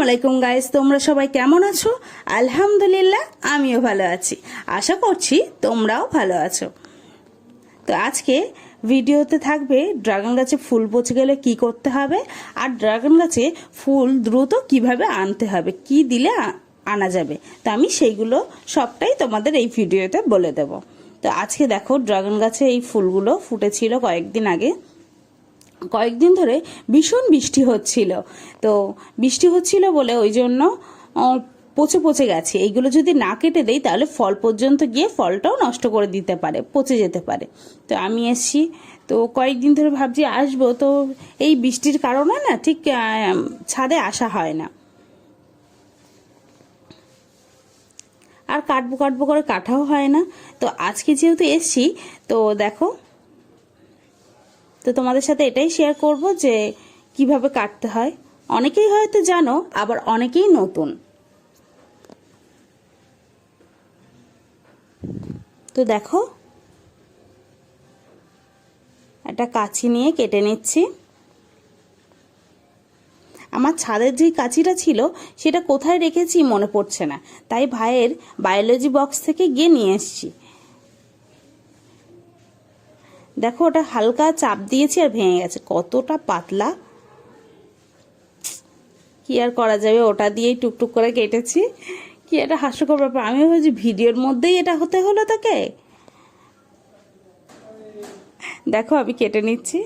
আসসালামু আলাইকুম গাইস, তোমরা সবাই কেমন আছো? আলহামদুলিল্লাহ আমিও ভালো আছি। আশা করছি তোমরাও ভালো আছো। তো আজকে ভিডিওতে থাকবে ড্রাগন গাছে ফুল পচে গেলে কি করতে হবে, আর ড্রাগন গাছে ফুল দ্রুত কিভাবে আনতে হবে, কি দিলে আনা যাবে। তো আমি সেইগুলো সবটাই তোমাদের এই ভিডিওতে বলে দেব। তো আজকে দেখো, ড্রাগন গাছে এই ফুলগুলো ফুটেছিল কয়েকদিন আগে। কয়েকদিন ধরে ভীষণ বৃষ্টি হচ্ছিল, তো বৃষ্টি হচ্ছিল বলে ওই জন্য পচে পচে গেছে। এইগুলো যদি না কেটে দেই তাহলে ফল পর্যন্ত গিয়ে ফলটাও নষ্ট করে দিতে পারে, পচে যেতে পারে। তো আমি এসছি, তো কয়েকদিন ধরে ভাবছি আসবো, তো এই বৃষ্টির কারণে না ঠিক ছাদে আসা হয় না, আর কাটবো কাটবো করে কাটাও হয় না। তো আজকে যেহেতু এসছি, তো দেখো, তো তোমাদের সাথে এটাই শেয়ার করব যে কিভাবে কাটতে হয়। অনেকেই হয়তো জানো, আবার অনেকেই নতুন। তো দেখো, একটা কাঁচি নিয়ে কেটে নিচ্ছি। আমার ছাদের যে কাঁচিটা ছিল সেটা কোথায় রেখেছি মনে পড়ছে না, তাই ভাইয়ের বায়োলজি বক্স থেকে গিয়ে নিয়ে এসেছি। দেখো, ওটা হালকা চাপ দিয়েছি আর ভেঙে গেছে। কতটা পাতলা, কি আর করা যাবে, ওটা দিয়েই টুকটুক করে কেটেছি। কি একটা হাস্যকর ব্যাপার, আমি ভাবছি ভিডিওর মধ্যেই এটা হতে হলো তাকে। দেখো, আমি কেটে নিচ্ছি।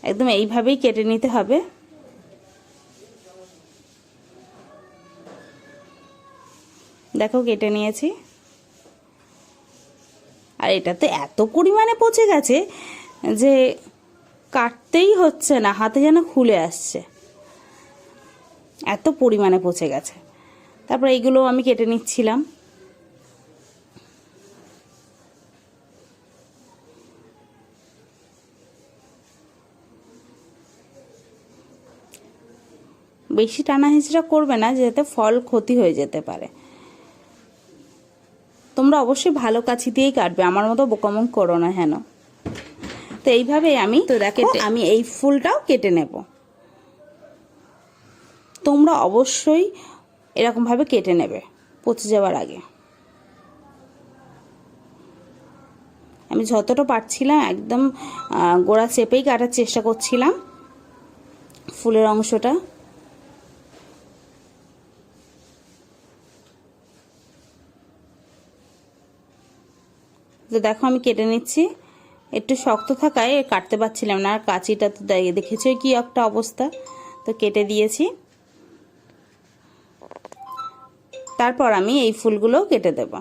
একদম এইভাবেই কেটে নিতে হবে। দেখো, কেটে নিয়েছি। আর এটাতে এত পরিমাণে পচে গেছে যে কাটতেই হচ্ছে না, হাতে যেন খুলে আসছে, এত পরিমাণে পচে গেছে। তারপর এইগুলো আমি কেটে নিচ্ছিলাম। বেশি টানা হেঁচড়া করবে না, যাতে ফল ক্ষতি হয়ে যেতে পারে। তোমরা অবশ্যই ভালো কাছি দিয়েই কাটবে, আমার মতো বোকামুখ করো না হেন। তো এইভাবে আমি, তো দেখো, আমি এই ফুলটাও কেটে নেব। তোমরা অবশ্যই এরকমভাবে কেটে নেবে পচে যাওয়ার আগে। আমি যতটা পারছিলাম একদম গোড়া চেপেই কাটার চেষ্টা করছিলাম ফুলের অংশটা। তো দেখো, আমি কেটে নিচ্ছি। একটু শক্ত থাকায় কাটতে পারছিলাম না, আর কাঁচিটা তো দেখেছো কি একটা অবস্থা। তো কেটে দিয়েছি। তারপর আমি এই ফুলগুলো কেটে দেব।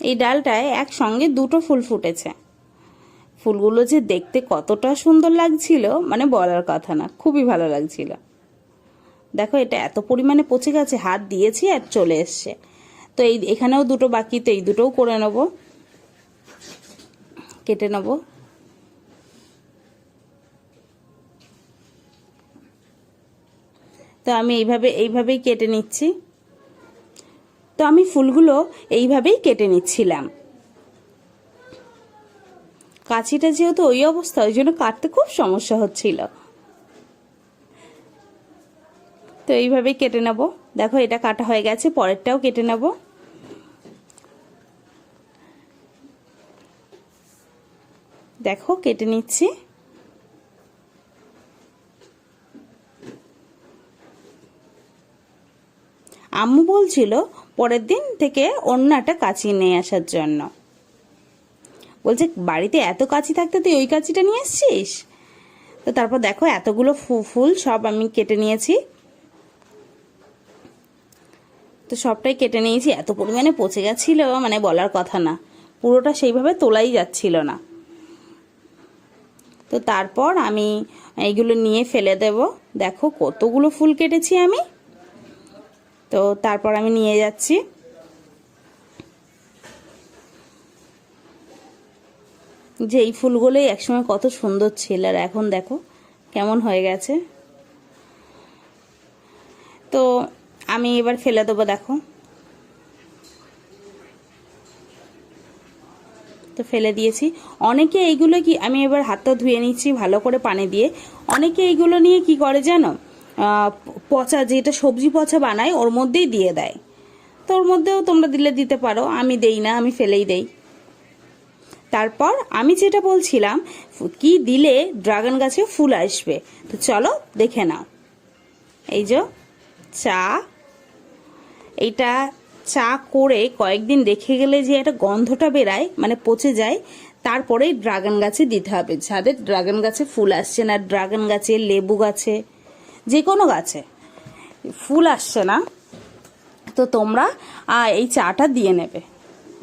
এই ডালটায় একসঙ্গে দুটো ফুল ফুটেছে। ফুলগুলো যে দেখতে কতটা সুন্দর লাগছিল মানে বলার কথা না, খুবই ভালো লাগছিল। দেখো, এটা এত পরিমাণে পচে গেছে, হাত দিয়েছি আর চলে এসছে। তো এখানেও দুটো বাকি, তো এই দুটোও করে নেব, কেটে নেব। তো আমি এইভাবেই কেটে নিচ্ছি। তো আমি ফুলগুলো এইভাবেই কেটে নিচ্ছিলাম। কাঁচিটা যেহেতু ওই অবস্থা, ওই জন্য কাটতে খুব সমস্যা হচ্ছিল। তো এইভাবেই কেটে নেব। দেখো, এটা কাটা হয়ে গেছে, পরেরটাও কেটে নেব। দেখো, কেটে নিচ্ছি। আম্মু বলছিল পরের দিন থেকে অন্য একটা কাঁচি নিয়ে আসার জন্য। বলছে বাড়িতে এত কাঁচি থাকতে তুই ওই কাঁচিটা নিয়ে এসছিস। তো তারপর দেখো, এতগুলো ফুল সব আমি কেটে নিয়েছি। তো সবটাই কেটে নিয়েছি। এত পরিমাণে পচে গেছিল মানে বলার কথা না, পুরোটা সেইভাবে তোলাই যাচ্ছিল না। তো তারপর আমি এইগুলো নিয়ে ফেলে দেব। দেখো, কতগুলো ফুল কেটেছি আমি। তো তারপর আমি নিয়ে যাচ্ছি। যে এই ফুলগুলোই একসময় কত সুন্দর ছিল, আর এখন দেখো কেমন হয়ে গেছে। তো আমি এবার ফেলে দেবো। দেখো, তো ফেলে দিয়েছি। অনেকে এইগুলো কি, আমি এবার হাতটা ধুয়ে নিচ্ছি ভালো করে পানি দিয়ে। অনেকে এইগুলো নিয়ে কি করে জানো, পচা যেটা সবজি পচা বানায় ওর মধ্যেই দিয়ে দেয়। তো ওর মধ্যেও তোমরা দিলে দিতে পারো, আমি দেই না, আমি ফেলেই দেই। তারপর আমি যেটা বলছিলাম কি দিলে ড্রাগন গাছে ফুল আসবে, তো চলো দেখে নাও। এই যে চা, এইটা চা করে কয়েকদিন রেখে গেলে যে একটা গন্ধটা বেরায়, মানে পচে যায়, তারপরেই ড্রাগন গাছে দিতে হবে। যাদের ড্রাগন গাছে ফুল আসছে না, ড্রাগন গাছে, লেবু গাছে, যে কোনো গাছে ফুল আসছে না, তো তোমরা এই চাটা দিয়ে নেবে।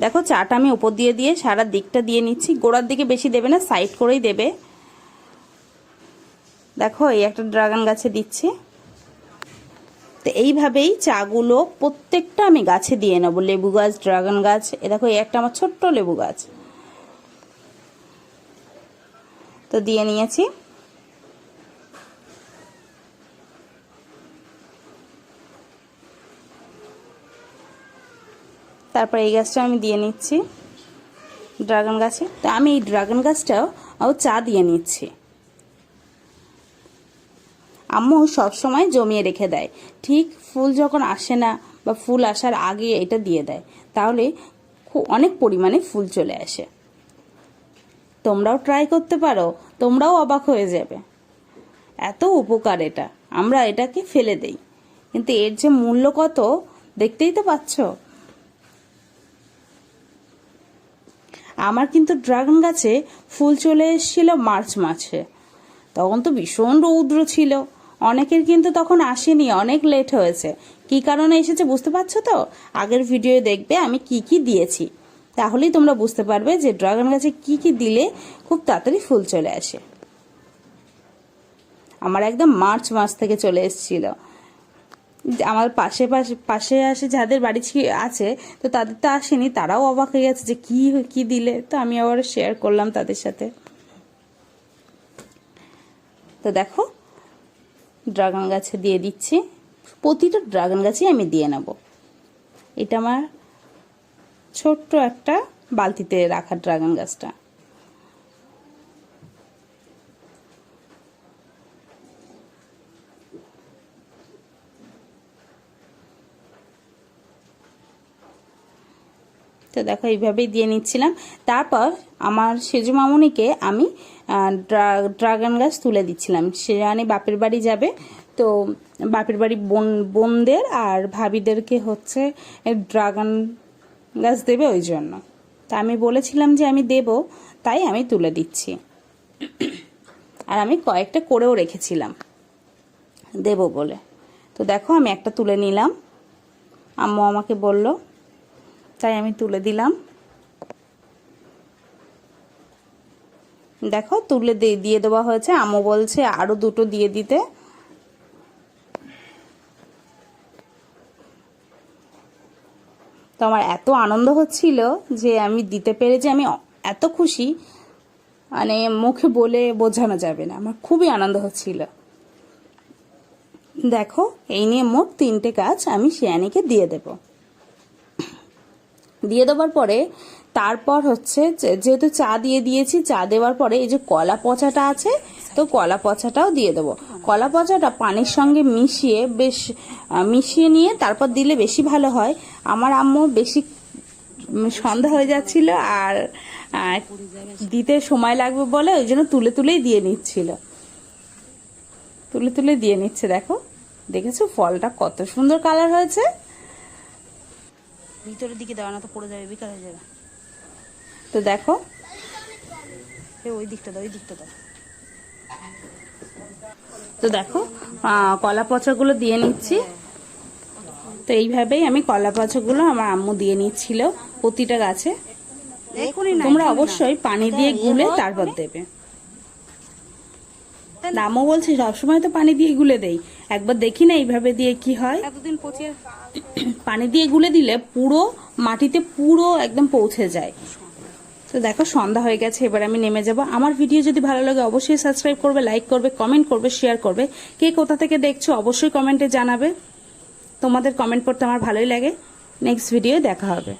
দেখো চাটা আমি উপর দিয়ে দিয়ে সারা দিকটা দিয়ে নিচ্ছি, গোড়ার দিকে বেশি দেবে না, সাইড করেই দেবে। দেখো এই একটা ড্রাগন গাছে দিচ্ছি। তো এইভাবেই চাগুলো প্রত্যেকটা আমি গাছে দিয়ে নেবো, লেবু গাছ, ড্রাগন গাছ। এ দেখো এই একটা আমার ছোট্ট লেবু গাছ, তো দিয়ে নিয়েছি। তারপর এই গাছটা আমি দিয়ে নিচ্ছি ড্রাগন গাছে। তো আমি এই ড্রাগন গাছটাও চা দিয়ে নিচ্ছি। আম্মু সবসময় জমিয়ে রেখে দেয়, ঠিক ফুল যখন আসে না বা ফুল আসার আগে এটা দিয়ে দেয়, তাহলে অনেক পরিমাণে ফুল চলে আসে। তোমরাও ট্রাই করতে পারো, তোমরাও অবাক হয়ে যাবে। এত উপকার এটা, আমরা এটাকে ফেলে দেই, কিন্তু এর যে মূল্য কত দেখতেই তো পাচ্ছ। আমার কিন্তু ড্রাগন গাছে ফুল চলে এসেছিল মার্চ মাসে, তখন তো ভীষণ রৌদ্র ছিল। অনেকের কিন্তু তখন আসেনি, অনেক লেট হয়েছে। কি কারণে এসেছে বুঝতে পারছো তো? আগের ভিডিও দেখবে আমি কি কি দিয়েছি, তাহলেই তোমরা বুঝতে পারবে যে ড্রাগন গাছে কি কি দিলে খুব তাড়াতাড়ি ফুল চলে আসে। আমার একদম মার্চ মাস থেকে চলে এসেছিল। আমার পাশে আসে যাদের বাড়ি আছে, তো তাদের তো আসেনি, তারাও অবাক হয়ে গেছে যে কি কি দিলে। তো আমি আবার শেয়ার করলাম তাদের সাথে। তো দেখো ড্রাগন গাছে দিয়ে দিচ্ছি, প্রতিটা ড্রাগন গাছে আমি দিয়ে নেব। এটা আমার ছোট্ট একটা বালতিতে রাখা ড্রাগন গাছটা। তো দেখো এইভাবেই দিয়ে নিচ্ছিলাম। তারপর আমার সেজু মামুনিকে আমি ড্রাগন গাছ তুলে দিচ্ছিলাম। সে জানে বাপের বাড়ি যাবে, তো বাপের বাড়ি বোনদের আর ভাবিদেরকে হচ্ছে ড্রাগন গাছ দেবে, ওই জন্য। তা আমি বলেছিলাম যে আমি দেব, তাই আমি তুলে দিচ্ছি। আর আমি কয়েকটা করেও রেখেছিলাম দেব বলে। তো দেখো আমি একটা তুলে নিলাম, আম্মু আমাকে বলল, তাই আমি তুলে দিলাম। দেখো তুলে দিয়ে দেওয়া হয়েছে। আম্মু বলছে আরো দুটো দিয়ে দিতে। তো আমার এত আনন্দ হচ্ছিল যে আমি দিতে পেরে, যে আমি এত খুশি, মানে মুখে বলে বোঝানো যাবে না। আমার খুবই আনন্দ হচ্ছিল। দেখো এই নিয়ে মোট 3টে গাছ আমি শিয়ানিকে দিয়ে দেব। দিয়ে দেওয়ার পরে তারপর হচ্ছে যেহেতু চা দিয়ে দিয়েছি, চা দেওয়ার পরে এই যে কলা পচাটা আছে, তো কলা পচাটাও দিয়ে দেবো। কলা পচাটা পানির সঙ্গে মিশিয়ে নিয়ে তারপর দিলে বেশি ভালো হয়। আমার আম্মু বেশি সন্ধ্যা হয়ে যাচ্ছিল আর দিতে সময় লাগবে বলে ওই জন্য তুলেই দিয়ে নিচ্ছিল, তুলে দিয়ে নিচ্ছে। দেখো দেখেছো ফলটা কত সুন্দর কালার হয়েছে। ভিতরের দিকে দেওয়া না তো পড়ে যাবে, বেকার হয়ে যাবে। তো দেখো ওই দিকটা দাও, তো দেখো কলা পচাগুলো দিয়ে নিচ্ছি। তো এইভাবেই আমি কলা পচাগুলো আমার আম্মু দিয়ে নিচ্ছিল প্রতিটা গাছে। তোমরা অবশ্যই পানি দিয়ে গুলে তারপর দেবে। আম্মু বলছে সবসময় তো পানি দিয়ে গুলে দেই, একবার দেখি না এইভাবে দিয়ে কি হয়। এতদিন পানি দিয়ে গুলে দিলে পুরো মাটিতে পুরো একদম পৌঁছে যায়। তো দেখো সন্ধ্যা হয়ে গেছে, এবার আমি নেমে যাব। আমার ভিডিও যদি ভালো লাগে অবশ্যই সাবস্ক্রাইব করবে, লাইক করবে, কমেন্ট করবে, শেয়ার করবে। কে কোথা থেকে দেখছো অবশ্যই কমেন্টে জানাবে। তোমাদের কমেন্ট পড়তে আমার ভালোই লাগে। নেক্সট ভিডিও দেখা হবে।